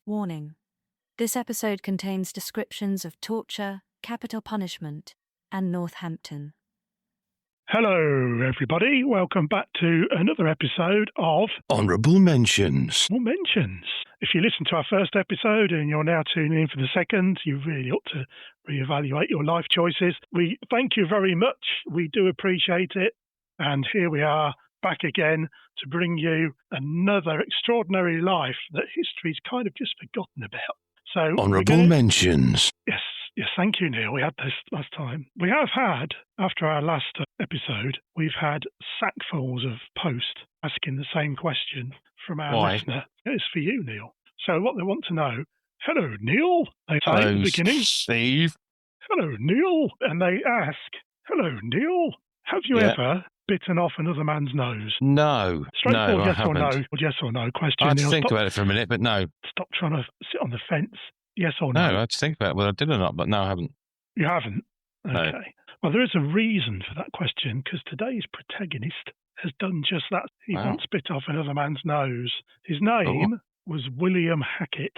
Warning: this episode contains descriptions of torture, capital punishment, and Northampton. Hello, everybody. Welcome back to another episode of Honourable Mentions. Honourable Mentions. If you listened to our first episode and you're now tuning in for the second, you really ought to reevaluate your life choices. We thank you very much. We do appreciate it. And here we are back again to bring you another extraordinary life that history's kind of just forgotten about. So Honourable Mentions. Yes, thank you, Neil. We had this last time. We have had, after our last episode, we've had sackfuls of post asking the same question from our listener. It's for you, Neil. So what they want to know, hello, Neil, they say at the beginning. Steve. Hello, Neil. And they ask, hello, Neil, have you ever bitten off another man's nose? No. Straightforward I haven't. yes or no question, I had to Neil. think about it for a minute, but no. Stop trying to sit on the fence. Yes or no? No, I had to think about it whether I did or not, but no, I haven't. You haven't? Okay. No. Well, there is a reason for that question, because today's protagonist has done just that. He once bit off another man's nose. His name was William Hacket.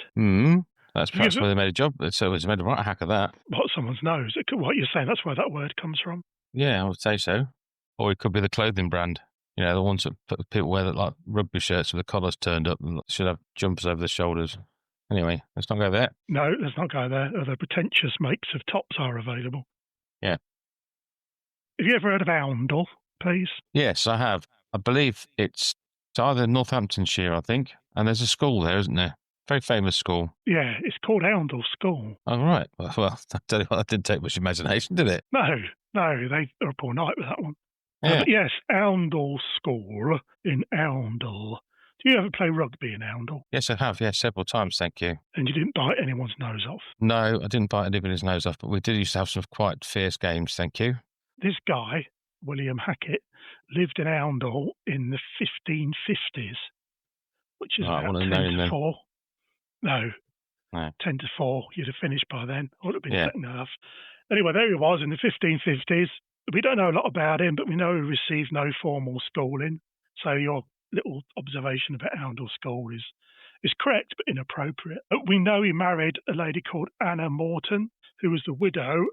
That's perhaps where they made a job. So it's made a right hack of that. What, someone's nose? What you're saying, that's where that word comes from? Yeah, I would say so. Or it could be the clothing brand. You know, the ones that people wear that like rugby shirts with the collars turned up and should have jumpers over the shoulders. Anyway, let's not go there. No, let's not go there. Other pretentious makes of tops are available. Yeah. Have you ever heard of Oundle, please? Yes, I have. I believe it's either Northamptonshire, I think, and there's a school there, isn't there? Very famous school. Yeah, it's called Oundle School. Oh, right. Well, I tell you what, that didn't take much imagination, did it? No, they were up all night with that one. Yeah. But yes, Oundle School in Oundle. Do you ever play rugby in Oundle? Yes, I have. Yes, several times, thank you. And you didn't bite anyone's nose off? No, I didn't bite anybody's nose off, but we did used to have some quite fierce games, thank you. This guy, William Hacket, lived in Oundle in the 1550s, which is about 10 to 4. No, 10 to 4. You'd have finished by then. Or it would have been second half. Anyway, there he was in the 1550s. We don't know a lot about him, but we know he received no formal schooling. So your little observation about Oundle School is correct, but inappropriate. We know he married a lady called Anna Morton, who was the widow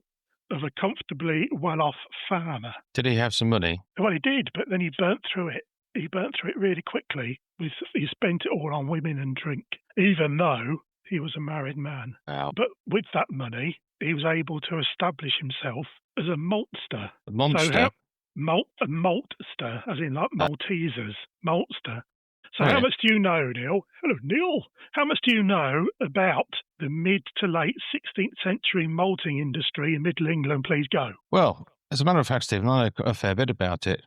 of a comfortably well-off farmer. Did he have some money? Well, he did, but then he burnt through it. He burnt through it really quickly. He spent it all on women and drink, even though he was a married man. Wow. But with that money, he was able to establish himself as a maltster. A monster? A maltster, as in like Maltesers. Maltster. So how much do you know, Neil? Hello, Neil. How much do you know about the mid to late 16th century malting industry in Middle England? Please go. Well, as a matter of fact, Stephen, I know a fair bit about it.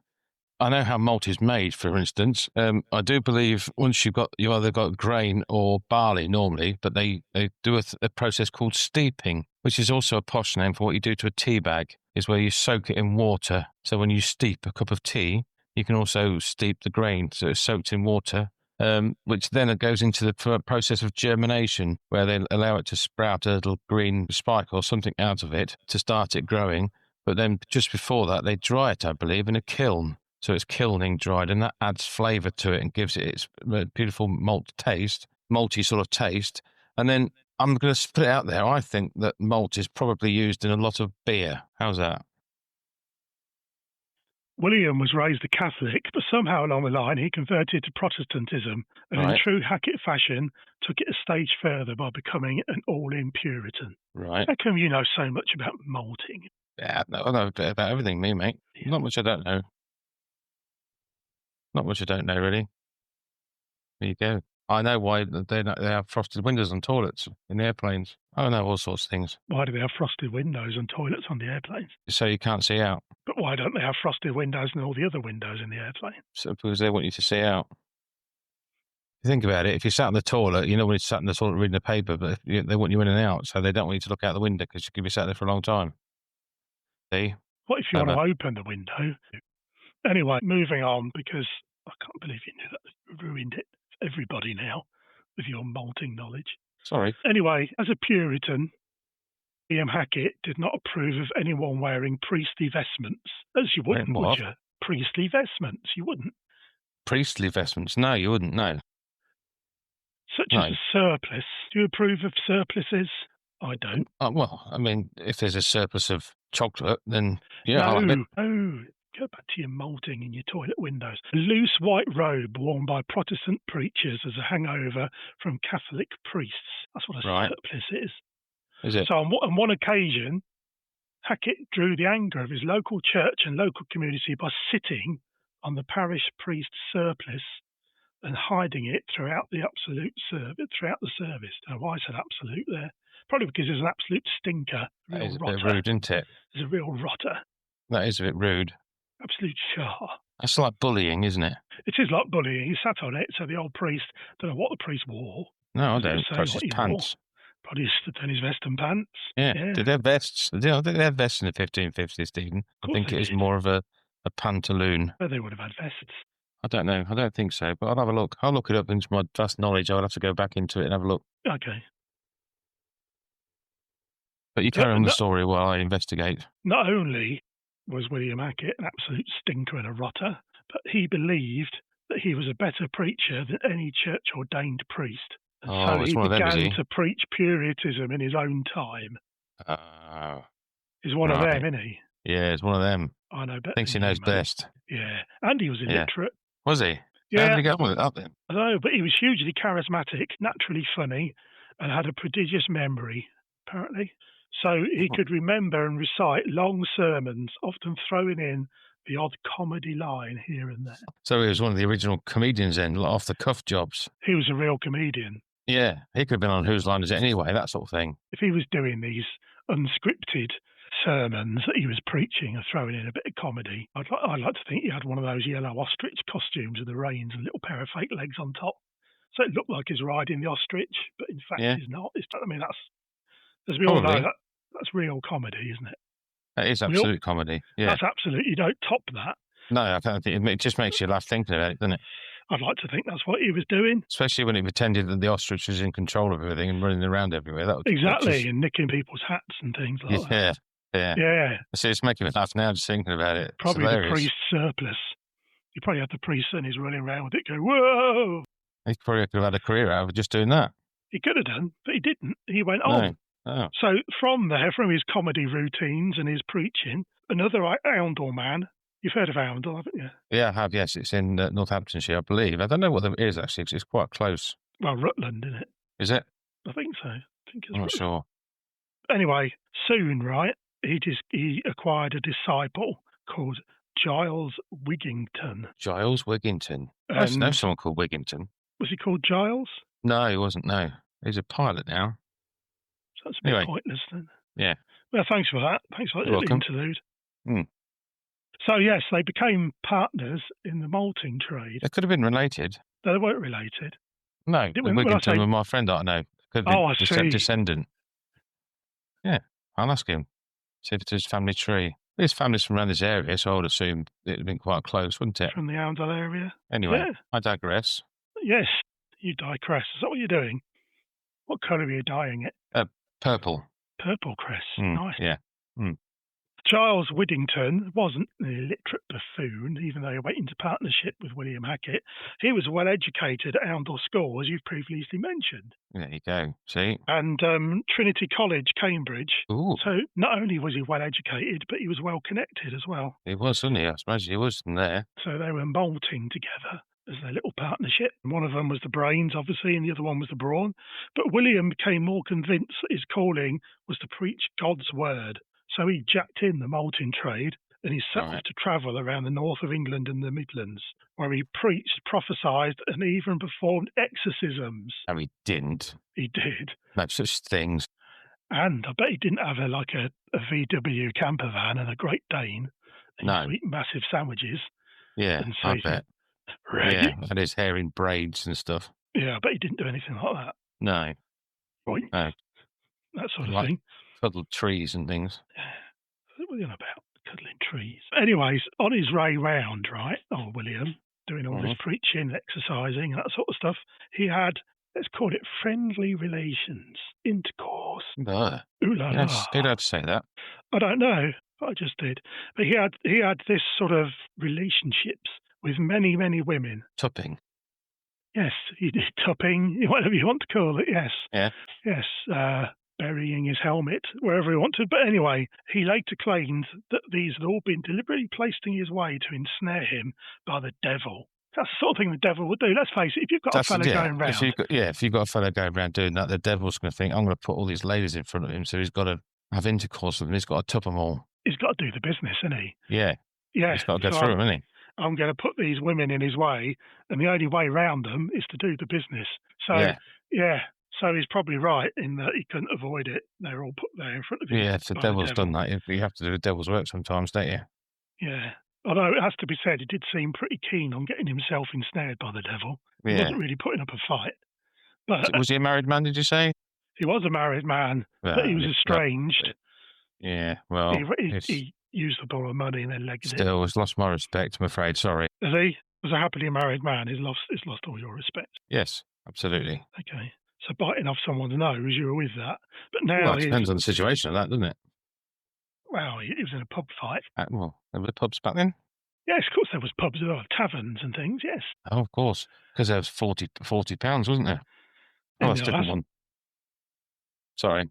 I know how malt is made, for instance. I do believe once you either got grain or barley normally, but they do a process called steeping, which is also a posh name for what you do to a tea bag, is where you soak it in water. So when you steep a cup of tea, you can also steep the grain, so it's soaked in water, which then it goes into the process of germination, where they allow it to sprout a little green spike or something out of it to start it growing. But then just before that, they dry it, I believe, in a kiln. So it's kilning dried, and that adds flavour to it and gives it its beautiful malty sort of taste. And then I'm going to put it out there. I think that malt is probably used in a lot of beer. How's that? William was raised a Catholic, but somehow along the line he converted to Protestantism and in true Hacket fashion took it a stage further by becoming an all-in puritan. Right. How come you know so much about malting? Yeah, I know about everything, me, mate. Yeah. Not much I don't know. Not much I don't know, really. There you go. I know why they have frosted windows on toilets in the airplanes. I know all sorts of things. Why do they have frosted windows on toilets on the airplanes? So you can't see out. But why don't they have frosted windows in all the other windows in the airplane? So because they want you to see out. If you think about it, if you sat in the toilet, you know when you sat in the toilet reading the paper, but they want you in and out, so they don't want you to look out the window because you could be sat there for a long time. See? What if you want to open the window? Anyway, moving on, because I can't believe you knew that. Ruined it for everybody now with your malting knowledge. Sorry. Anyway, as a Puritan, William Hacket did not approve of anyone wearing priestly vestments. As you wouldn't, would you? Priestly vestments, you wouldn't. Priestly vestments? No, you wouldn't, no. such as a surplus. Do you approve of surpluses? I don't. Well, I mean, if there's a surplus of chocolate, then yeah, no, I like it. No. Go back to your molting in your toilet windows. A loose white robe worn by Protestant preachers as a hangover from Catholic priests. That's what a surplus is. Is it? So on one occasion, Hacket drew the anger of his local church and local community by sitting on the parish priest's surplice and hiding it throughout the service. Don't know why I said absolute there. Probably because there's an absolute stinker. That is a bit rude, isn't it? There's a real rotter. That is a bit rude. Absolute char. That's like bullying, isn't it? It is like bullying. He sat on it, so the old priest, don't know what the priest wore. No, I don't. Perhaps his pants. Probably stood on his vest and pants. Yeah. Did they have vests? Did they have vests in the 1550s, Stephen? I think it is more of a pantaloon. Well, they would have had vests. I don't know. I don't think so, but I'll have a look. I'll look it up into my vast knowledge. I'll have to go back into it and have a look. Okay. But you carry on the story while I investigate. Not only was William Hacket an absolute stinker and a rotter, but he believed that he was a better preacher than any church-ordained priest. And so he began to preach puritanism in his own time. He's one of them, isn't he? Yeah, he's one of them. I know better. Thinks he knows best. Yeah, and he was illiterate. Was he? Yeah. How did he get on with it up then? I don't know, but he was hugely charismatic, naturally funny, and had a prodigious memory, apparently. So he could remember and recite long sermons, often throwing in the odd comedy line here and there. So he was one of the original comedians then, off-the-cuff jobs. He was a real comedian. Yeah, he could have been on Whose Line Is It Anyway, that sort of thing. If he was doing these unscripted sermons that he was preaching and throwing in a bit of comedy, I'd like to think he had one of those yellow ostrich costumes with the reins and a little pair of fake legs on top. So it looked like he's riding the ostrich, but in fact he's not. I mean, as we all know, that's real comedy, isn't it? That is absolute comedy. Yeah, that's absolute. You don't top that. No, I don't think it just makes you laugh thinking about it, doesn't it? I'd like to think that's what he was doing. Especially when he pretended that the ostrich was in control of everything and running around everywhere. And nicking people's hats and things like that. Yeah. See, it's making me laugh now just thinking about it. Probably the priest's surplus. He probably had the priest and he's running around with it going, whoa! He probably could have had a career out of just doing that. He could have done, but he didn't. He went on. Oh. So from his comedy routines and his preaching, another Oundle man. You've heard of Oundle, haven't you? Yeah, I have, yes. It's in Northamptonshire, I believe. I don't know what it is, actually, because it's quite close. Well, Rutland, isn't it? Is it? I think so. I'm not sure. Anyway, soon, right, he acquired a disciple called Giles Wigington. Giles Wigington? I know someone called Wigington. Was he called Giles? No, he wasn't, no. He's a pilot now. So that's a bit pointless then. Yeah. Well, thanks for that. Thanks for that little interlude. Mm. So, yes, they became partners in the malting trade. They could have been related. They weren't related. No, Wigington was my friend that I know. Could have been descendant. Yeah, I'll ask him. See if it's his family tree. His family's from around this area, so I would assume it would have been quite close, wouldn't it? From the Oundle area. Anyway, I digress. Yes, you digress. Is that what you're doing? What colour are you dyeing it? Purple. Purple, Chris. Nice. Yeah. Mm. Giles Wigington wasn't an illiterate buffoon, even though he went into partnership with William Hacket. He was well educated at Oundle School, as you've previously mentioned. There you go. See? And Trinity College, Cambridge. Ooh. So not only was he well educated, but he was well connected as well. He was, wasn't he? I suppose he was from there. So they were molting together as their little partnership. One of them was the brains, obviously, and the other one was the brawn. But William became more convinced that his calling was to preach God's word. So he jacked in the malting trade and he set off to travel around the north of England and the Midlands, where he preached, prophesied, and even performed exorcisms. No, he didn't. He did. No such things. And I bet he didn't have a VW camper van and a Great Dane. And he eat massive sandwiches. Yeah, I bet. Yeah, and his hair in braids and stuff. Yeah, I bet he didn't do anything like that. No. Right. No. That sort of thing. Cuddled trees and things. What are you on about? Cuddling trees. Anyways, on his way round, right, William, doing all this preaching, exercising, that sort of stuff, he had, let's call it friendly relations, intercourse. Ooh la la. Yes, he'd have to say that. I don't know, but I just did. But he had this sort of relationships with many, many women. Tupping. Yes, he did topping, whatever you want to call it, yes. Yeah. Yes, burying his helmet, wherever he wanted. But anyway, he later claimed that these had all been deliberately placed in his way to ensnare him by the devil. That's the sort of thing the devil would do. Let's face it, if you've got a fellow going round... If you've got a fellow going around doing that, the devil's going to think, I'm going to put all these ladies in front of him, so he's got to have intercourse with them. He's got to top them all. He's got to do the business, hasn't he? Yeah. Yeah. He's got to go through them, hasn't he? I'm going to put these women in his way, and the only way round them is to do the business. So, yeah. So he's probably right in that he couldn't avoid it. They're all put there in front of him. Yeah, if the devil's done that, you have to do the devil's work sometimes, don't you? Yeah. Although it has to be said, he did seem pretty keen on getting himself ensnared by the devil. He wasn't really putting up a fight. But was he a married man, did you say? He was a married man, but he was estranged. Yeah, well... He used up all the money and then legged it. Still, he's lost my respect, I'm afraid. Sorry. Has he? Was a happily married man. He's lost all your respect. Yes, absolutely. Okay. So biting off someone's nose, you were with that. But now it depends on the situation of that, doesn't it? Well, he was in a pub fight. Well, there were pubs back then? Yes, of course there was pubs. There were taverns and things, yes. Oh, of course. Because there was £40, wasn't there? Oh, that's a different one. Sorry.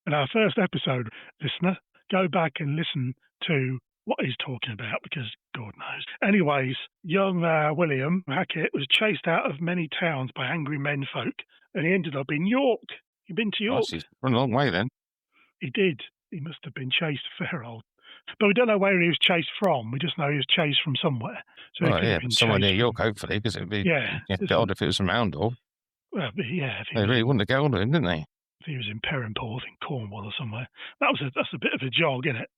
In our first episode, listener, go back and listen to what he's talking about, because God knows. Anyways, young William Hacket was chased out of many towns by angry menfolk, and he ended up in York. He'd been to York. He's run a long way then. He did. He must have been chased a fair old. But we don't know where he was chased from. We just know he was chased from somewhere. So somewhere near York, hopefully, because it would be a bit odd if it was from Oundle. Well, yeah. They really wanted to get hold of him, didn't they? If he was in Perranporth in Cornwall or somewhere. That's a bit of a jog, isn't it?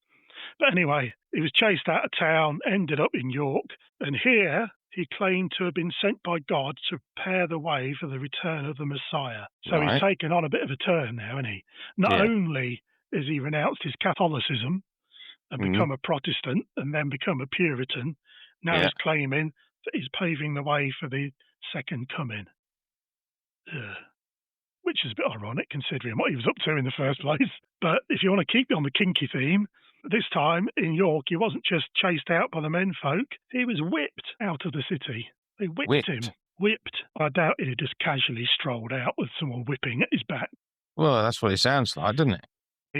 But anyway, he was chased out of town, ended up in York, and here he claimed to have been sent by God to prepare the way for the return of the Messiah. So he's taken on a bit of a turn now, hasn't he? Not only has he renounced his Catholicism and become a Protestant and then become a Puritan, now he's claiming that he's paving the way for the second coming. Which is a bit ironic considering what he was up to in the first place. But if you want to keep on the kinky theme, this time in York, he wasn't just chased out by the menfolk, he was whipped out of the city. They whipped him. Whipped. I doubt he'd just casually strolled out with someone whipping at his back. Well, that's what it sounds like, doesn't it?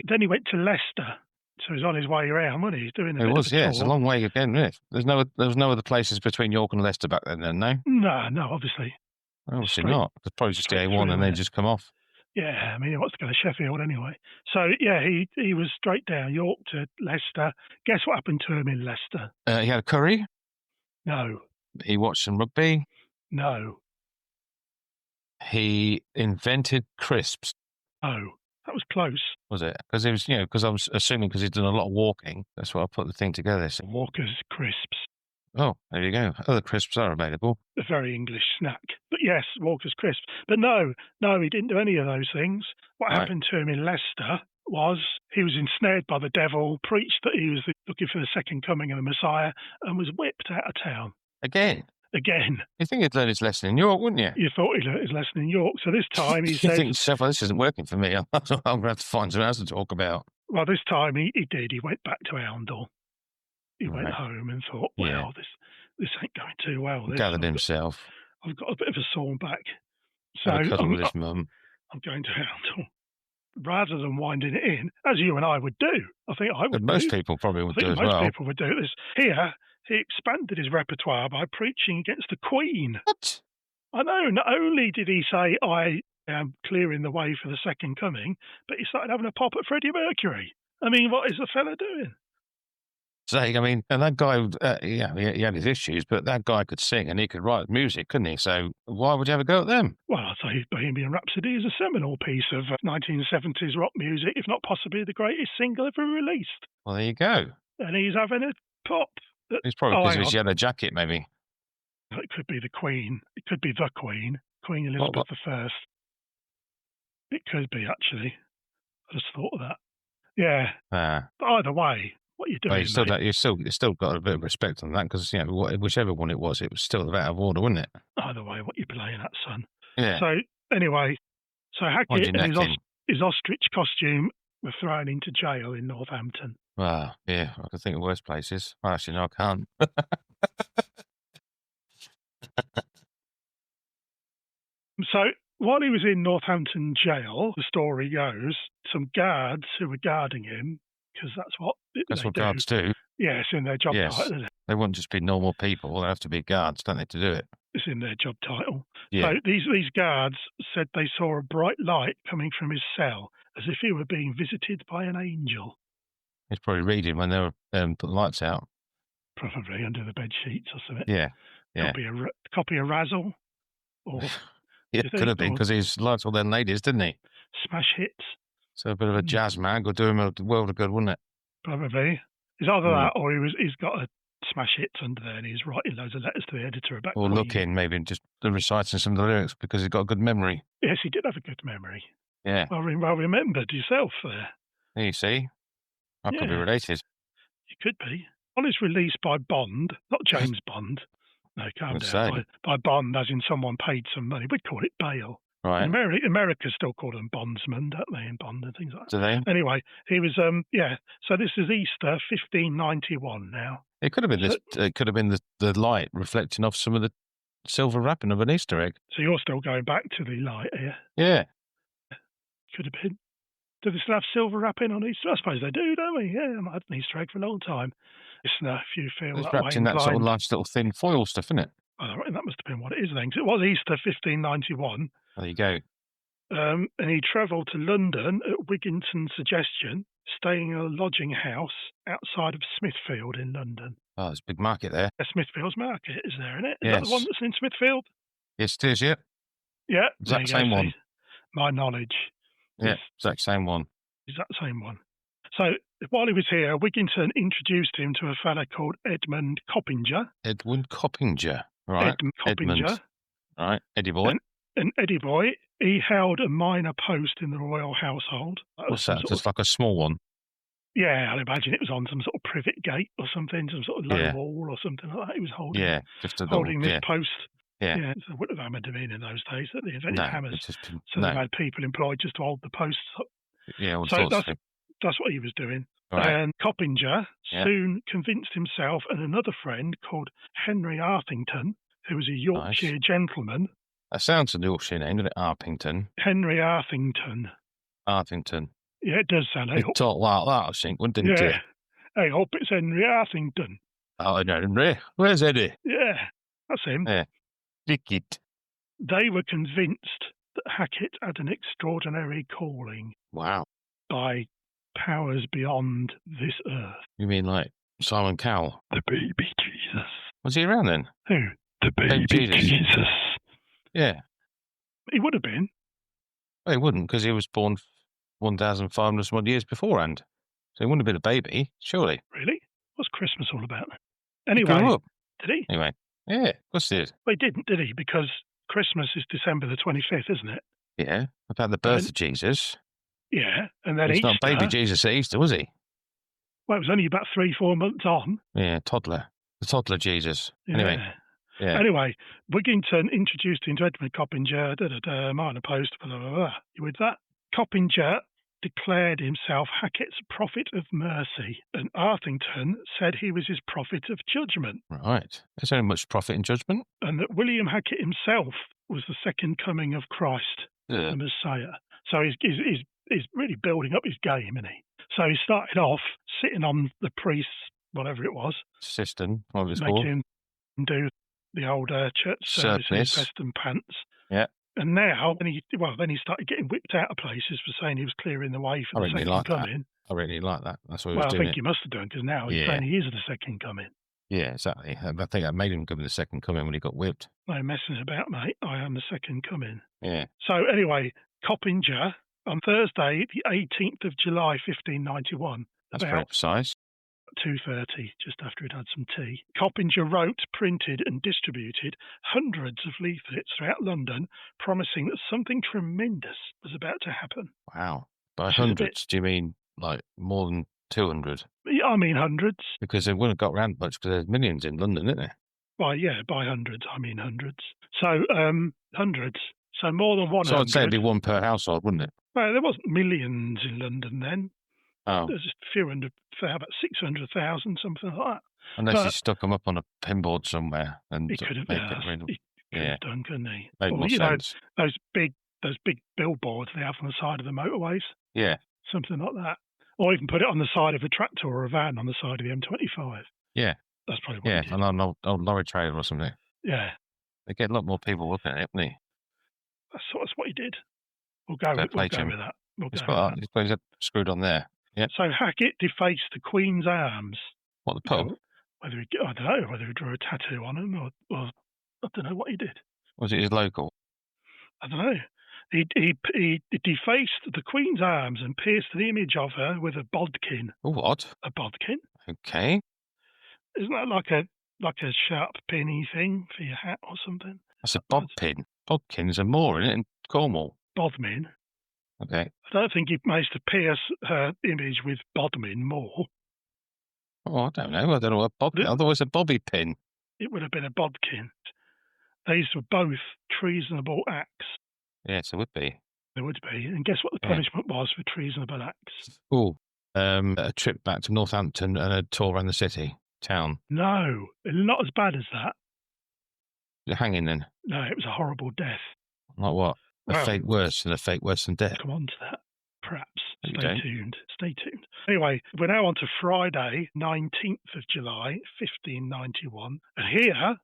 Then he went to Leicester. So he's on his way around, wasn't he? He's doing a bit of a tour. It's a long way again, isn't it? There was no other places between York and Leicester back then, no? No, obviously. Obviously not. It's probably just the A1 and they just come off. Yeah, I mean, he wants to go to Sheffield anyway. So, yeah, he was straight down York to Leicester. Guess what happened to him in Leicester? He had a curry? No. He watched some rugby? No. He invented crisps? No. That was close. Was it? Because I was assuming because he'd done a lot of walking. That's why I put the thing together. So. Walker's crisps. Oh, there you go. Other crisps are available. A very English snack. But yes, Walker's crisps. But no, he didn't do any of those things. What happened to him in Leicester was he was ensnared by the devil, preached that he was looking for the second coming of the Messiah, and was whipped out of town. Again? You think he'd learn his lesson in York, wouldn't you? You thought he'd learned his lesson in York. So this time he said... You think to yourself, well, this isn't working for me. I'm going to have to find something else to talk about. Well, this time he did. He went back to Oundle. He went home and thought, well, this ain't going too well. Gathered himself. I've got a bit of a sore back. So cuddle with his mum. I'm going to Oundle. Rather than winding it in, as you and I would do. I think I would do. Most people probably would do as well. Most people would do this. Here, he expanded his repertoire by preaching against the Queen. What? I know. Not only did he say, I am clearing the way for the second coming, but he started having a pop at Freddie Mercury. I mean, what is the fella doing? And that guy, he had his issues, but that guy could sing and he could write music, couldn't he? So why would you have a go at them? Well, I'd say Bohemian Rhapsody is a seminal piece of 1970s rock music, if not possibly the greatest single ever released. Well, there you go. And he's having a pop. It's probably because of his yellow jacket, maybe. It could be the Queen. It could be the Queen, Queen Elizabeth I. It could be, actually. I just thought of that. Yeah. But either way, what are you doing? You still got a bit of respect on that because whichever one it was still out of order, wasn't it? Either way, what you playing at, son? Yeah. So anyway, Hacket and his ostrich costume were thrown into jail in Northampton. Wow. Yeah, I can think of worse places. Well, actually, no, I can't. So while he was in Northampton jail, the story goes, some guards who were guarding him, because that's what guards do. Yeah, it's in their job title, isn't it? They wouldn't just be normal people. They have to be guards, don't they, to do it? It's in their job title. Yeah. So these guards said they saw a bright light coming from his cell, as if he were being visited by an angel. He's probably reading when they were putting the lights out. Probably under the bed sheets or something. Yeah. Copy of Razzle. Or it could have been, because he liked all them ladies, didn't he? Smash hits. So a bit of a jazz mag would do him a world of good, wouldn't it? Probably. It's either that, or he's got a smash hits under there and he's writing loads of letters to the editor about Or looking, maybe just reciting some of the lyrics because he's got a good memory. Yes, he did have a good memory. Yeah. Well remembered yourself there. You see? I could be related. You could be. On his release by bond, not James Bond. No, calm down. By bond, as in someone paid some money. We'd call it bail. Right. America still call them bondsmen, don't they, in Bond and things like that. Do they? Anyway, he was, so this is Easter 1591 now. It could have been it could have been the light reflecting off some of the silver wrapping of an Easter egg. So you're still going back to the light here? Yeah. Could have been. Do they still have silver wrapping on Easter? I suppose they do, don't we? Yeah, I've had an Easter egg for a long time. Listener, if you feel it's that wrapped way in that inclined, sort of nice little thin foil stuff, isn't it? Oh, that must have been what it is then, because it was Easter 1591. There you go. And he travelled to London at Wigginton's suggestion, staying in a lodging house outside of Smithfield in London. Oh, there's a big market there. Smithfield's market is there, isn't it? Is yes. that the one that's in Smithfield? Yes, it is, yeah. Yeah. Exact same one. My knowledge. Yeah, exact same one. Exact same one. So while he was here, Wigginton introduced him to a fellow called Edmund Coppinger. Edmund Coppinger, right. Coppinger. Right, Eddie Boy. And Eddie Boy, he held a minor post in the royal household. What's that? Just like a small one? Yeah, I'd imagine it was on some sort of privet gate or something, some sort of low wall or something like that. He was holding, holding this post. Yeah. So what have hammered him in those days? That they invented hammers. They had people employed just to hold the posts up. Yeah, so that's what he was doing. Right. And Coppinger soon convinced himself and another friend called Henry Arthington, who was a Yorkshire gentleman. That sounds a Yorkshire name, doesn't it? Arthington. Henry Arthington. Arthington. Yeah, it does sound. It talked like that, I think, didn't it? Yeah. I hope it's Henry Arthington. Oh, no, Henry. Where's Eddie? Yeah, that's him. Yeah. Dickit. They were convinced that Hacket had an extraordinary calling. Wow. By powers beyond this earth. You mean like Simon Cowell? The baby Jesus. Was he around then? Who? The baby Jesus. Yeah. He would have been. Well, he wouldn't, because he was born 1,500 odd years beforehand. So he wouldn't have been a baby, surely. Really? What's Christmas all about? Anyway. Did he? Anyway. Yeah, of course he did. Well, he didn't, did he? Because Christmas is December the 25th, isn't it? Yeah. About the birth of Jesus. Yeah, and then Easter. It's not baby Jesus at Easter, was he? Well, it was only about 3-4 months on. Yeah, toddler. The toddler Jesus. Anyway. Yeah. Anyway, Wigginton introduced him to Edmund Coppinger, minor post, blah, blah, blah. You with that? Coppinger declared himself Hackett's prophet of mercy, and Arthington said he was his prophet of judgment. Right. Is there much prophet in judgment? And that William Hacket himself was the second coming of Christ, the Messiah. So he's really building up his game, isn't he? So he started off sitting on the priest's, whatever it was. System, what was it called? Making him do the old church services, vest and pants. Yeah. And now, then he started getting whipped out of places for saying he was clearing the way for the second coming. I really like that. That's what he was doing. Well, I think he must have done, because now he's saying he is the second coming. Yeah, exactly. I think that made him come the second coming when he got whipped. No messing about, mate. I am the second coming. Yeah. So anyway, Coppinger, on Thursday, the 18th of July, 1591. That's very precise. 2:30, just after he'd had some tea. Coppinger wrote, printed and distributed hundreds of leaflets throughout London promising that something tremendous was about to happen. Wow. By hundreds, do you mean like more than 200? Yeah, I mean hundreds. Because they wouldn't have got around much because there's millions in London, isn't there? By hundreds, I mean hundreds. So, hundreds. So more than 100. So I'd say it'd be one per household, wouldn't it? Well, there wasn't millions in London then. Oh. There's just a few hundred, about 600,000, something like that. Unless he stuck them up on a pinboard somewhere and he could have. could have done, couldn't he? Made more sense. Those big billboards they have on the side of the motorways. Yeah. Something like that. Or even put it on the side of a tractor or a van on the side of the M25. Yeah. That's probably what he did. Yeah, an old lorry trailer or something. Yeah. They get a lot more people looking at it, wouldn't they? That's what he did. We'll go with that. He's got screwed on there. Yeah. So Hacket defaced the Queen's arms. What, the pub? I don't know whether he drew a tattoo on them or I don't know what he did. Was it his local? I don't know. He defaced the Queen's arms and pierced the image of her with a bodkin. A what? A bodkin. Okay. Isn't that like a sharp pinny thing for your hat or something? That's a bodpin. Bodkins are more in it in Cornwall. Bodmin. Okay. I don't think he managed to pierce her image with bodmin more. Oh, I don't know. I don't know what bodpin. I thought it was a bobby pin. It would have been a bodkin. These were both treasonable acts. Yes, it would be. There would be. And guess what the punishment was for treasonable acts? Oh, a trip back to Northampton and a tour around the town. No, not as bad as that. You're hanging then? No, it was a horrible death. Like what? A fate worse than death. Come on to that, perhaps. Stay tuned. Anyway, we're now on to Friday, 19th of July, 1591. And here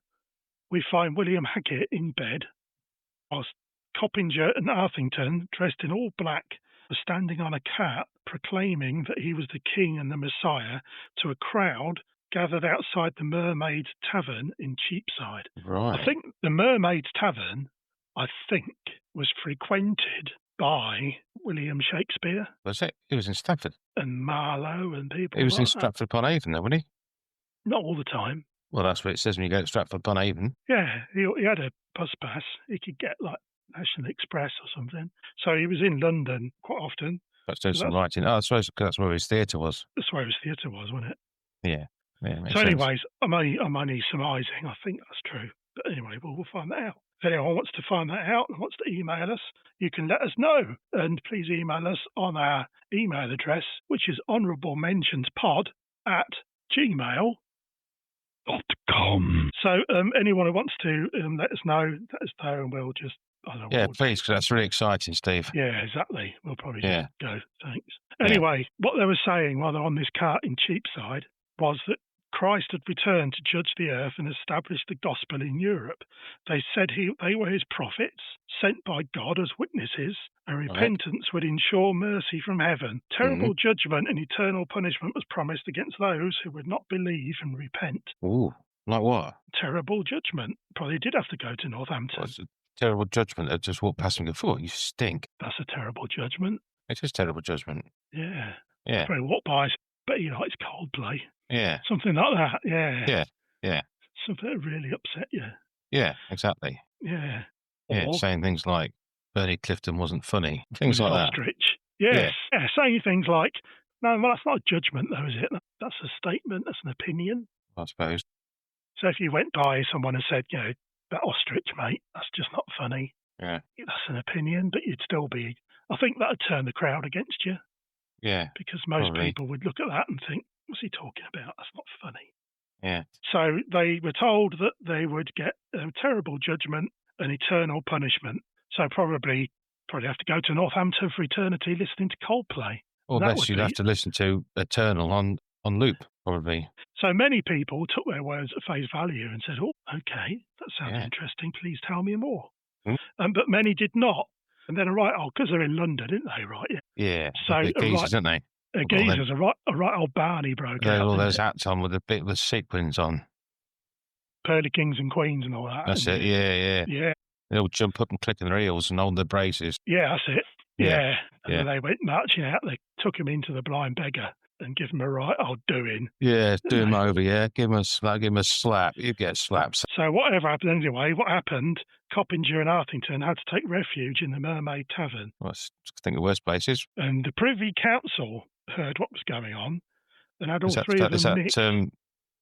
we find William Hacket in bed, whilst Coppinger and Arthington, dressed in all black, were standing on a cart proclaiming that he was the king and the Messiah to a crowd gathered outside the Mermaid's Tavern in Cheapside. Right. I think the Mermaid's Tavern, was frequented by William Shakespeare. Was it? He was in Stratford. And Marlowe and people. He was like in Stratford-upon-Avon, though, wasn't he? Not all the time. Well, that's what it says when you go to Stratford-upon-Avon. Yeah, he had a bus pass. He could get like National Express or something. So he was in London quite often. That's doing some writing. Oh, I suppose that's where his theatre was. That's where his theatre was, wasn't it? Yeah. So anyways, I'm only surmising. I think that's true. But anyway, we'll find that out. If anyone wants to find that out and wants to email us, you can let us know. And please email us on our email address, which is honourablementionspod@gmail.com. So anyone who wants to let us know, and we'll just... please, because that's really exciting, Steve. Yeah, exactly. We'll probably just go, thanks. Anyway, what they were saying while they're on this cart in Cheapside was that Christ had returned to judge the earth and establish the gospel in Europe. They said they were his prophets, sent by God as witnesses, and repentance would ensure mercy from heaven. Terrible judgment and eternal punishment was promised against those who would not believe and repent. Ooh, like what? Terrible judgment. Probably did have to go to Northampton. What's a terrible judgment? I just walked past and go, "Oh, you stink." That's a terrible judgment. It is terrible judgment. Yeah. Yeah. Probably walked by, but he likes Coldplay. Yeah. Something like that, yeah. Yeah. Something that really upset you. Yeah, exactly. Yeah. Or saying things like Bernie Clifton wasn't funny. Things like ostrich. That. Yes. Yeah, saying things like, no, well, that's not a judgment though, is it? That's a statement, that's an opinion. I suppose. So if you went by someone and said, that ostrich, mate, that's just not funny. Yeah. That's an opinion, but you'd still be... I think that would turn the crowd against you. Yeah. Because most people would look at that and think, what's he talking about? That's not funny. Yeah. So they were told that they would get a terrible judgment and eternal punishment. So probably have to go to Northampton for eternity listening to Coldplay. Or best you'd have to listen to Eternal on loop, probably. So many people took their words at face value and said, oh, okay, that sounds interesting. Please tell me more. But many did not. And then because they're in London, didn't they, right? Yeah. So geezers, aren't they? Geezers, a right old Barney broke out. All those hats on with a bit with sequins on. Pearly kings and queens and all that. That's it, yeah. Yeah. They all jump up and click in their heels and hold their braces. Yeah, that's it. Yeah. And then they went marching out. They took him into the Blind Beggar and give him a right old doing. Yeah, do him over, yeah. Give him a slap. You get slaps. So whatever happened anyway, Coppinger and Arthington had to take refuge in the Mermaid Tavern. Well, I think the worst places. And the Privy Council heard what was going on and had all three of them meet.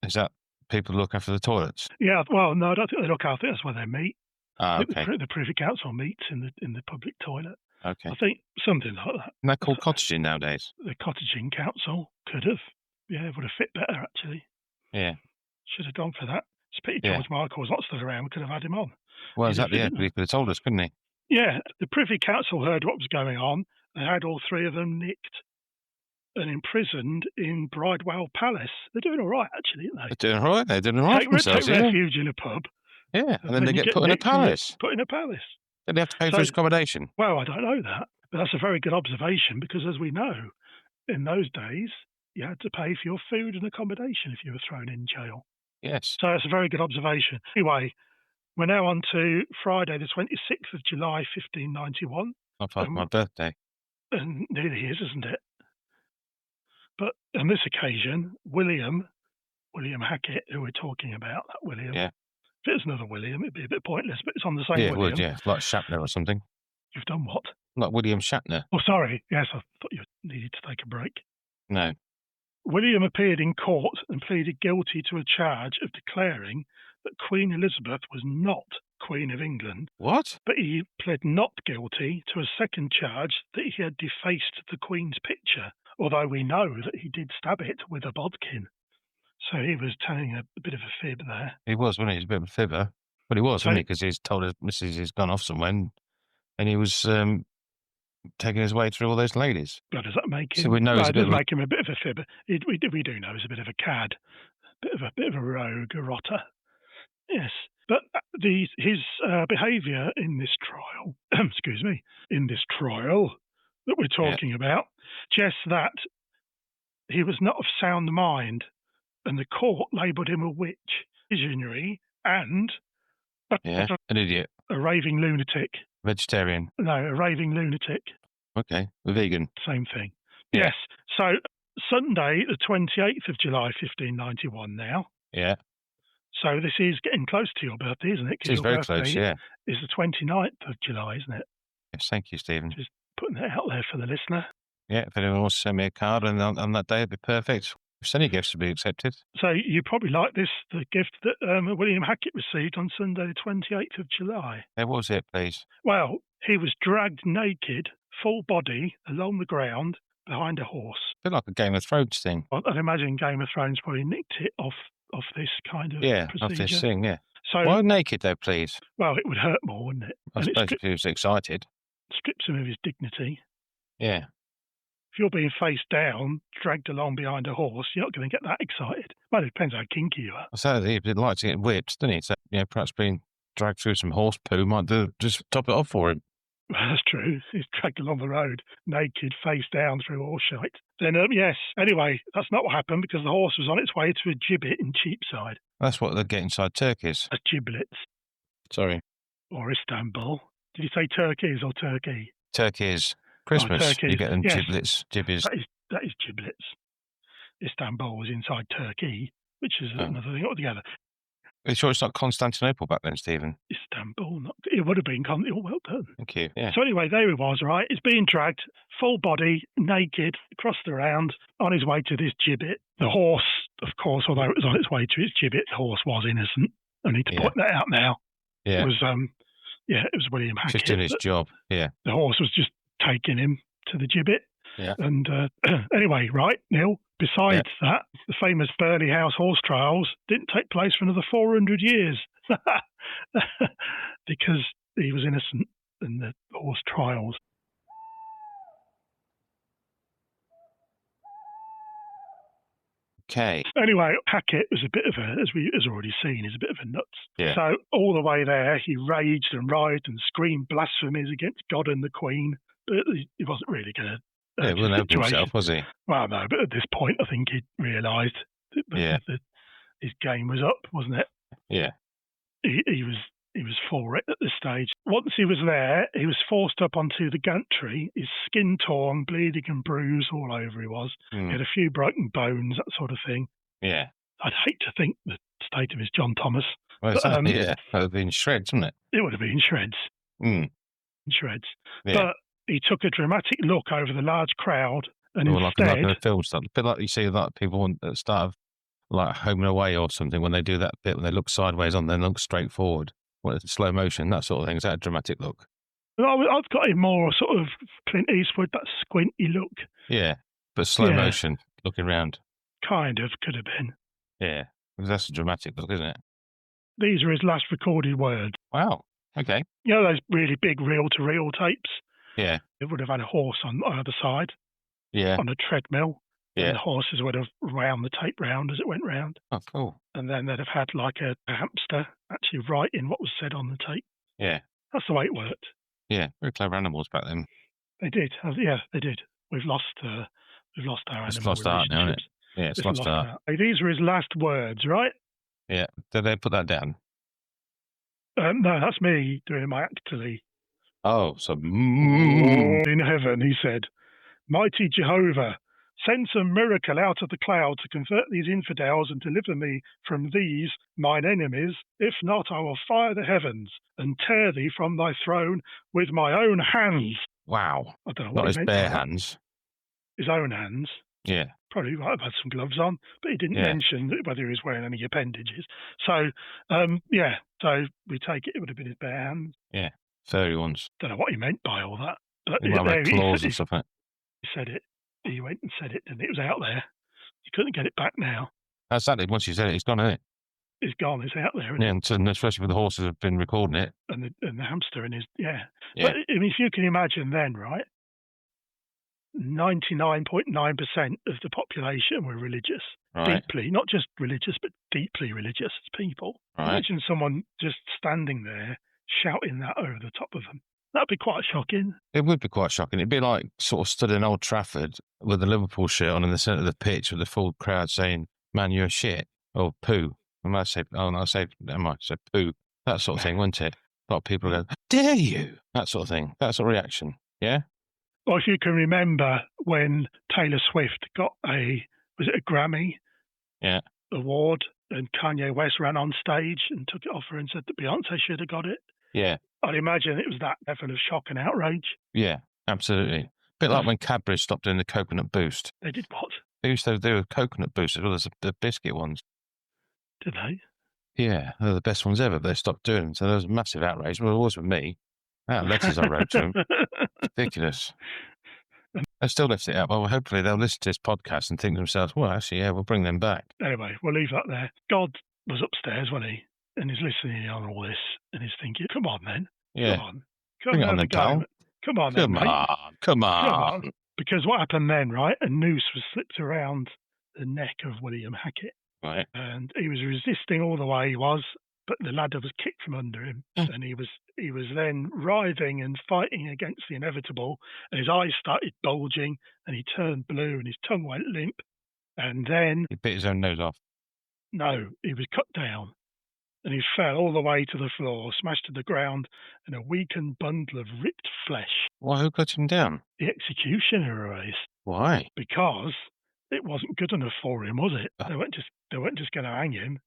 Is that people look after the toilets? Yeah, well, no, I don't think they look after it. That's where they meet. Ah, okay. The Privy Council meets in the public toilet. Okay. I think something like that. And they're called cottaging nowadays. The cottaging council could have. Yeah, would have fit better, actually. Yeah. Should have gone for that. It's a pity George Michael was not still around. We could have had him on. Well, exactly, yeah, but he could have told us, couldn't he? Yeah, the Privy Council heard what was going on. They had all three of them nicked and imprisoned in Bridewell Palace. They're doing all right, actually, aren't they? They're doing all right. They're doing all right for themselves. Take refuge in a pub. Yeah, and then they get put in a palace. Put in a palace. Then they have to pay for his accommodation. Well, I don't know that, but that's a very good observation because, as we know, in those days, you had to pay for your food and accommodation if you were thrown in jail. Yes. So that's a very good observation. Anyway, we're now on to Friday, the 26th of July, 1591. My birthday. And nearly is, isn't it? But on this occasion, William Hacket, who we're talking about, that William. Yeah. If it was another William, it'd be a bit pointless, but it's on the same William. Yeah, it would, yeah. Like Shatner or something. You've done what? Like William Shatner. Oh, sorry. Yes, I thought you needed to take a break. No. William appeared in court and pleaded guilty to a charge of declaring that Queen Elizabeth was not Queen of England. What? But he pled not guilty to a second charge that he had defaced the Queen's picture, although we know that he did stab it with a bodkin. So he was telling a bit of a fib there. He was, wasn't he? He was a bit of a fibber. But he was, wasn't he? Because he's told his missus he's gone off somewhere and he was taking his way through all those ladies. But does that make him? So we know it does make him a bit of a fibber. We do know he's a bit of a cad, a bit of a rogue, a rotter. Yes, but his behaviour in this trial, that we're talking about, just that he was not of sound mind, and the court labelled him a witch, visionary, and an idiot, a raving lunatic, vegetarian. No, a raving lunatic. Okay, a vegan. Same thing. Yeah. Yes. So Sunday, the 28th of July, 1591. Now. Yeah. So this is getting close to your birthday, isn't it? It's very close, yeah. It's the 29th of July, isn't it? Yes, thank you, Stephen. Just putting that out there for the listener. Yeah, if anyone wants to send me a card on that day, it'd be perfect. If any gifts would be accepted. So you probably like the gift that William Hacket received on Sunday, the 28th of July. What was it, please? Well, he was dragged naked, full body, along the ground behind a horse. A bit like a Game of Thrones thing. I'd imagine Game of Thrones probably nicked it off this kind of procedure. Off this thing, yeah. So, why naked, though, please? Well, it would hurt more, wouldn't it? I suppose if he was excited. Strips him of his dignity. Yeah. If you're being face down, dragged along behind a horse, you're not going to get that excited. Well, it depends how kinky you are. So he'd like to get whipped, doesn't he? So, perhaps being dragged through some horse poo might just top it off for him. Well, that's true. He's dragged along the road, naked, face down through horse shite. Then, yes. Anyway, that's not what happened because the horse was on its way to a gibbet in Cheapside. That's what they get inside turkeys. That's giblets. Sorry. Or Istanbul. Did you say turkeys or turkey? Turkeys. Christmas, turkeys. You get them, yes. gibbies. That is giblets. Istanbul was inside Turkey, which is another thing altogether. Are you sure it's not Constantinople back then, Stephen? Istanbul, it would have been. Well done. Thank you. Yeah. So anyway, there he was, right? He's being dragged, full body, naked, across the round, on his way to this gibbet. The horse, of course, although it was on its way to its gibbet, the horse was innocent. I need to point that out now. Yeah. It was William Hacket. Just doing his job, yeah. The horse was just taking him to the gibbet. Yeah. And anyway, right, Neil, besides that, the famous Burley House horse trials didn't take place for another 400 years because he was innocent in the horse trials. Okay. Anyway, Hacket was a bit of as already seen, is a bit of a nuts. Yeah. So all the way there, he raged and writhed and screamed blasphemies against God and the Queen. But he wasn't really going to. He wasn't helping himself, was he? Well, no, but at this point, I think he realised that his game was up, wasn't it? Yeah. He was for it at this stage. Once he was there, he was forced up onto the gantry, his skin torn, bleeding and bruised all over he was. He had a few broken bones, that sort of thing. Yeah. I'd hate to think the state of his John Thomas. Well, that would have been shreds, wouldn't it? It would have been shreds. Shreds. Yeah. But he took a dramatic look over the large crowd and like instead... in a film stuff. A bit like you see that people at the start of like Home and Away or something, when they do that bit, when they look sideways on, then look straight forward. Well, it's slow motion, that sort of thing. Is that a dramatic look? I've got a more sort of Clint Eastwood, that squinty look. Yeah, but slow motion, looking round. Kind of, could have been. Yeah, because that's a dramatic look, isn't it? These are his last recorded words. Wow. Okay. You know those really big reel-to-reel tapes? Yeah. It would have had a horse on either side. Yeah. On a treadmill. Yeah. And the horses would have wound the tape round as it went round. Oh, cool. And then they'd have had like a hamster actually writing what was said on the tape. Yeah. That's the way it worked. Yeah. Very clever animals back then. They did. Yeah, they did. We've lost our animal It's lost art now, isn't it? Yeah, it's lost art. These were his last words, right? Yeah. Did they put that down? No, that's me doing my actually. Oh, so... In heaven, he said, "Mighty Jehovah, send some miracle out of the cloud to convert these infidels and deliver me from these, mine enemies. If not, I will fire the heavens and tear thee from thy throne with my own hands." Wow. I don't know what Not his bare hands. His own hands. Yeah. Probably might have had some gloves on, but he didn't mention whether he was wearing any appendages. So, so we take it would have been his bare hands. Yeah, furry ones. Don't know what he meant by all that. But he might have claws or something. He said it. He went and said it, and it was out there. You couldn't get it back now. Exactly. Once you said it, it's gone, isn't it? It's gone. It's out there. Yeah, and especially with the horses have been recording it. And the hamster in his, yeah. But, I mean, if you can imagine then, right, 99.9% of the population were religious. Right. Deeply, not just religious, but deeply religious people. Right. Imagine someone just standing there shouting that over the top of them. That'd be quite shocking. It would be quite shocking. It'd be like sort of stood in Old Trafford with the Liverpool shirt on in the centre of the pitch with the full crowd saying, "Man, you're shit," or "poo." I might say poo. That sort of thing, wouldn't it? A lot of people go, "Dare you?" That sort of thing. That sort of reaction. Yeah? Well, if you can remember when Taylor Swift got a Grammy award, and Kanye West ran on stage and took it off her and said that Beyonce should have got it. Yeah. I'd imagine it was that level of shock and outrage. Yeah, absolutely. A bit like when Cadbury stopped doing the coconut boost. They did what? They used to do coconut boost as well as the biscuit ones. Did they? Yeah, they're the best ones ever, but they stopped doing them. So there was a massive outrage. Well, it was with me. That letters I wrote to them. Ridiculous. They still left it out. Well, hopefully they'll listen to this podcast and think to themselves, well, actually, yeah, we'll bring them back. Anyway, we'll leave that there. God was upstairs, wasn't he? And he's listening on all this and he's thinking, come on, then. Yeah. Come on then, pal. Come on, then, mate. Come on. Because what happened then, right? A noose was slipped around the neck of William Hacket. Right. And he was resisting all the way he was, but the ladder was kicked from under him. And he was then writhing and fighting against the inevitable. And his eyes started bulging and he turned blue and his tongue went limp. And then... He bit his own nose off. No, he was cut down. And he fell all the way to the floor, smashed to the ground, and a weakened bundle of ripped flesh. Why? Who cut him down? The executioner arose. Why? Because it wasn't good enough for him, was it? They weren't just going to hang him.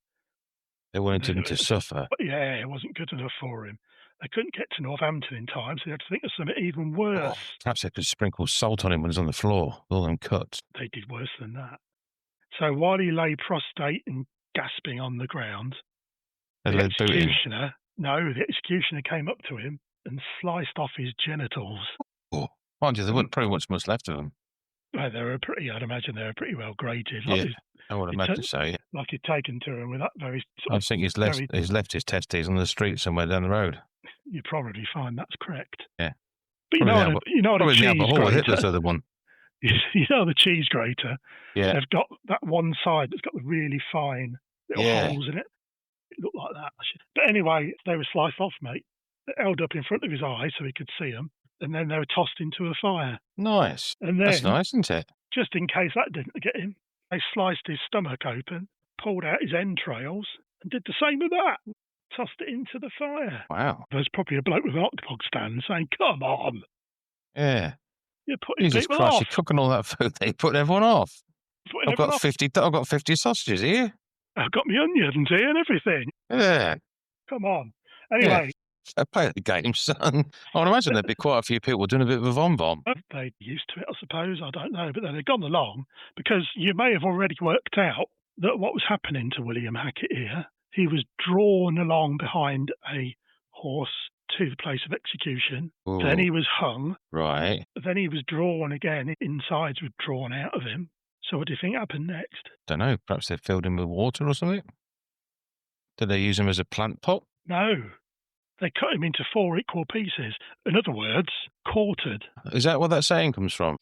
They wanted him to suffer. Yeah, it wasn't good enough for him. They couldn't get to Northampton in time, so they had to think of something even worse. Perhaps they could sprinkle salt on him when he was on the floor, all them cuts. They did worse than that. So while he lay prostrate and gasping on the ground, the executioner came up to him and sliced off his genitals. Oh, mind you, there wasn't pretty much left of them. Well, I'd imagine they were pretty well graded. Yeah, I would imagine so, yeah. Like he'd taken to him with that very... I think he's left his testes on the street somewhere down the road. You probably find that's correct. Yeah. But you know what a cheese grater... Hitler's other one. You know the cheese grater? Yeah. They've got that one side that's got the really fine little holes in it. It looked like that. But anyway, they were sliced off, mate. They're held up in front of his eyes so he could see them, and then they were tossed into a fire. Nice. And then, that's nice, isn't it? Just in case that didn't get him, they sliced his stomach open, pulled out his entrails, and did the same with that. Tossed it into the fire. Wow. There's probably a bloke with an hot dog stand saying, "Come on." Yeah. You're putting Jesus people Christ, off. you're cooking all that food. They put everyone off. I've got 50 sausages here. I've got my onions here and everything. Yeah. Come on. Anyway. Yeah. Play the game, son. I would imagine there'd be quite a few people doing a bit of a vom-vom. They're used to it, I suppose. I don't know. But then they've gone along because you may have already worked out that what was happening to William Hacket here, he was drawn along behind a horse to the place of execution. Ooh. Then he was hung. Right. Then he was drawn again. Insides were drawn out of him. So what do you think happened next? Don't know. Perhaps they filled him with water or something? Did they use him as a plant pot? No. They cut him into 4 equal pieces. In other words, quartered. Is that what that saying comes from?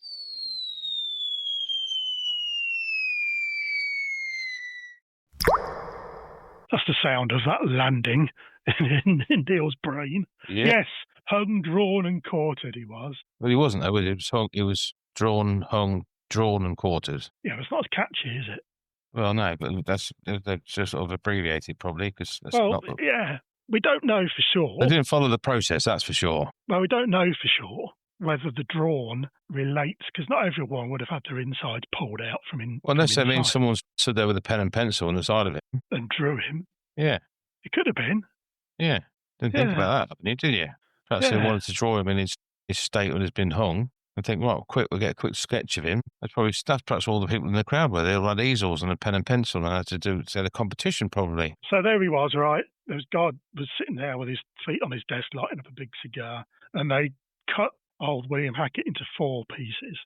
That's the sound of that landing in Deal's brain. Yeah. Yes, hung, drawn, and quartered he was. Well, he wasn't, though. He was drawn, hung, drawn, and quartered. Yeah, it's not as catchy, is it? Well, no, but they're just sort of abbreviated, probably, because that's yeah, we don't know for sure. They didn't follow the process, that's for sure. Well, we don't know for sure whether the drawn relates, because not everyone would have had their insides pulled out from in. Well, unless that means someone stood there with a pen and pencil on the side of it and drew him. Yeah, it could have been. Yeah, didn't think about that, did you? Perhaps they wanted to draw him in his state when he's been hung. I think, well, we'll get a quick sketch of him. That's perhaps all the people in the crowd were. They all had easels and a pen and pencil and had to had a competition, probably. So there he was, right? God was sitting there with his feet on his desk, lighting up a big cigar, and they cut old William Hacket into 4 pieces.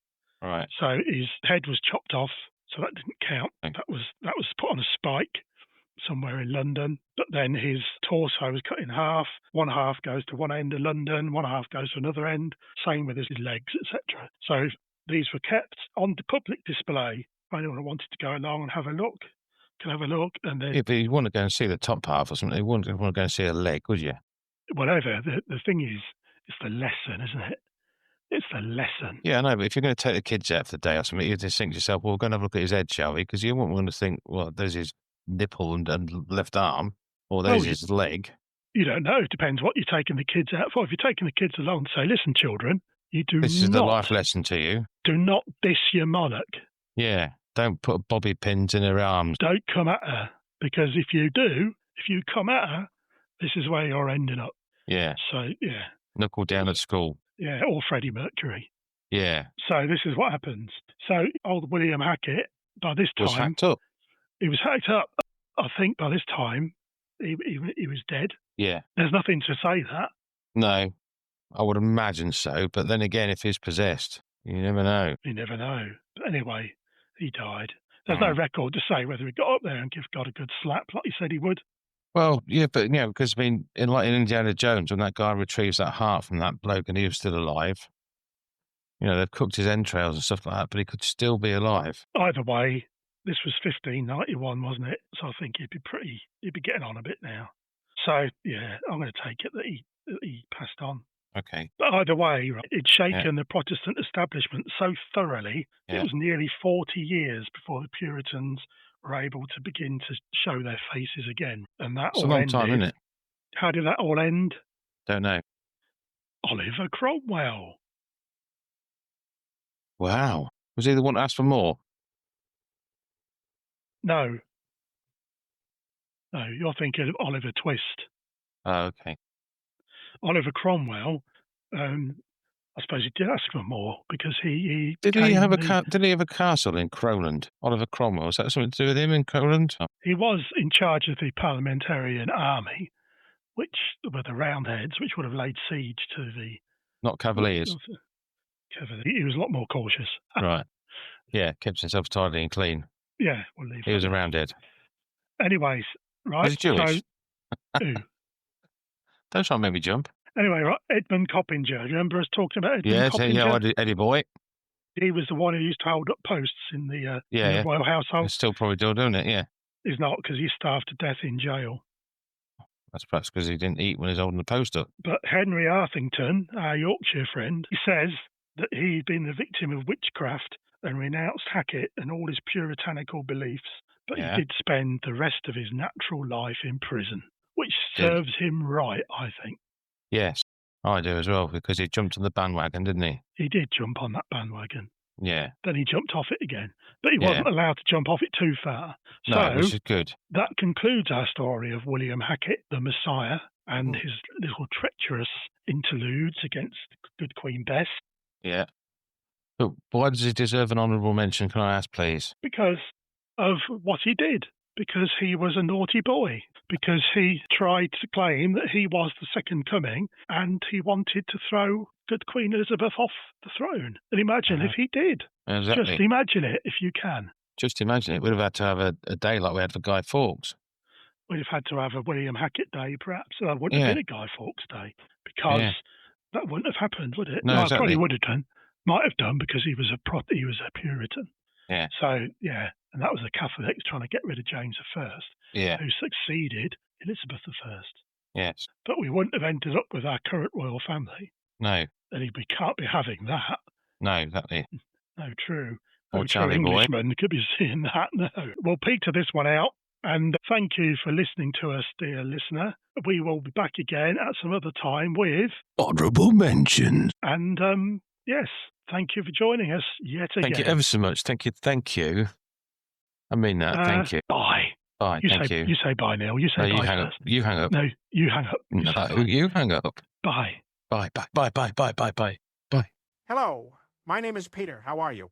Right. So his head was chopped off, so that didn't count. That was put on a spike somewhere in London, but then his torso was cut in half. One half goes to one end of London, one half goes to another end, same with his legs, etc. So these were kept on the public display. Anyone wanted to go along and have a look can have a look. And then, but you want to go and see the top half or something. You wouldn't want to go and see a leg, would you? Whatever. The thing is, it's the lesson, isn't it? It's the lesson. Yeah, I know, but if you're going to take the kids out for the day or something, you just think to yourself, well, we're going to have a look at his head, shall we? Because you wouldn't want to think, well, there's his nipple and left arm, or there's his leg. You don't know. It depends what you're taking the kids out for. If you're taking the kids along, say, listen, children, This is the life lesson to you. Do not diss your monarch. Yeah, don't put bobby pins in her arms. Don't come at her, because if you come at her, this is where you're ending up. Yeah. So, yeah. Knuckle down at school. Yeah, or Freddie Mercury. Yeah. So this is what happens. So old William Hacket, by this time... was hacked up. He was hacked up. I think by this time, he was dead. Yeah. There's nothing to say that. No, I would imagine so. But then again, if he's possessed, you never know. You never know. But anyway, he died. There's no record to say whether he got up there and give God a good slap like he said he would. Well, yeah, but because I mean, in Indiana Jones, when that guy retrieves that heart from that bloke and he was still alive, they've cooked his entrails and stuff like that, but he could still be alive. Either way, this was 1591, wasn't it? So I think he'd be getting on a bit now. So yeah, I'm going to take it that he passed on. Okay. But either way, right, it'd shaken the Protestant establishment so thoroughly, it was nearly 40 years before the Puritans were able to begin to show their faces again. And that it's a long time, isn't it? How did that all end? Don't know. Oliver Cromwell. Wow. Was he the one to ask for more? No, you're thinking of Oliver Twist. Oh, okay. Oliver Cromwell, I suppose he did ask for more because he did he have a castle in Crowland? Oliver Cromwell, was that something to do with him in Crowland? He was in charge of the parliamentarian army, which were the Roundheads, which would have laid siege to the... Not Cavaliers. He was a lot more cautious. Right. Yeah, kept himself tidy and clean. Yeah, we'll leave. He was a Roundhead. Anyways, right. Was he Jewish? So, who? Don't try and make me jump. Anyway, right, Edmund Coppinger. Remember us talking about Edmund Coppinger? Yeah, Eddie Boy. He was the one who used to hold up posts in the royal household. He's still probably still doing it, yeah. He's not, because he's starved to death in jail. That's perhaps because he didn't eat when he was holding the post up. But Henry Arthington, our Yorkshire friend, he says that he'd been the victim of witchcraft and renounced Hacket and all his puritanical beliefs, but he did spend the rest of his natural life in prison, which serves him right, I think. Yes, I do as well, because he jumped on the bandwagon, didn't he? He did jump on that bandwagon. Yeah. Then he jumped off it again. But he wasn't allowed to jump off it too far. No, which is good. That concludes our story of William Hacket, the Messiah, and his little treacherous interludes against good Queen Bess. Yeah. But why does he deserve an honourable mention, can I ask, please? Because of what he did. Because he was a naughty boy. Because he tried to claim that he was the second coming and he wanted to throw good Queen Elizabeth off the throne. And imagine if he did. Exactly. Just imagine it if you can. Just imagine it. We'd have had to have a day like we had for Guy Fawkes. we'd have had to have a William Hacket Day, perhaps. So that wouldn't have been a Guy Fawkes Day, because that wouldn't have happened, would it? No, exactly. It probably would have done. Might have done, because he was a Puritan. Yeah. So, and that was the Catholics trying to get rid of James I, who succeeded Elizabeth I. Yes. But we wouldn't have ended up with our current royal family. No. And we can't be having that. No, exactly. No, true. Or Charlie Englishman could be seeing that. No. We'll peter this one out. And thank you for listening to us, dear listener. We will be back again at some other time with Honourable Mentions. And yes, thank you for joining us yet again. Thank you ever so much. Thank you. I mean that. Thank you. Bye. Bye. Thank you. You say bye, Neil. You say bye. You hang up. No, you hang up. You hang up. Bye. Bye. Bye. Hello. My name is Peter. How are you?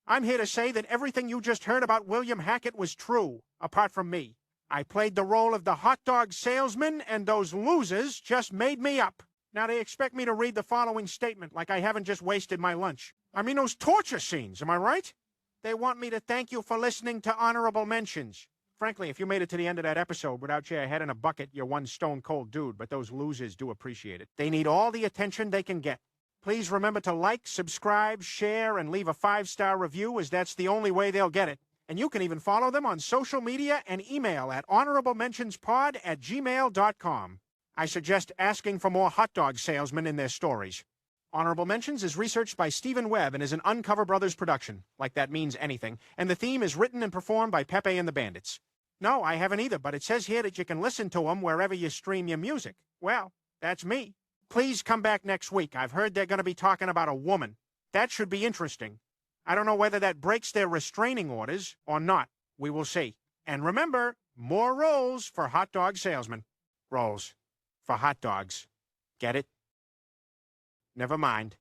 I'm here to say that everything you just heard about William Hacket was true, apart from me. I played the role of the hot dog salesman, and those losers just made me up. Now they expect me to read the following statement like I haven't just wasted my lunch. I mean those torture scenes, am I right? They want me to thank you for listening to Honorable Mentions. Frankly, if you made it to the end of that episode without your head in a bucket, you're one stone-cold dude, but those losers do appreciate it. They need all the attention they can get. Please remember to like, subscribe, share, and leave a 5-star review, as that's the only way they'll get it. And you can even follow them on social media and email at honorablementionspod@gmail.com. I suggest asking for more hot dog salesmen in their stories. Honorable Mentions is researched by Stephen Webb and is an Uncover Brothers production, like that means anything, and the theme is written and performed by Pepe and the Bandits. No, I haven't either, but it says here that you can listen to them wherever you stream your music. Well, that's me. Please come back next week. I've heard they're going to be talking about a woman. That should be interesting. I don't know whether that breaks their restraining orders or not. We will see. And remember, more rolls for hot dog salesmen. Rolls for hot dogs. Get it? Never mind.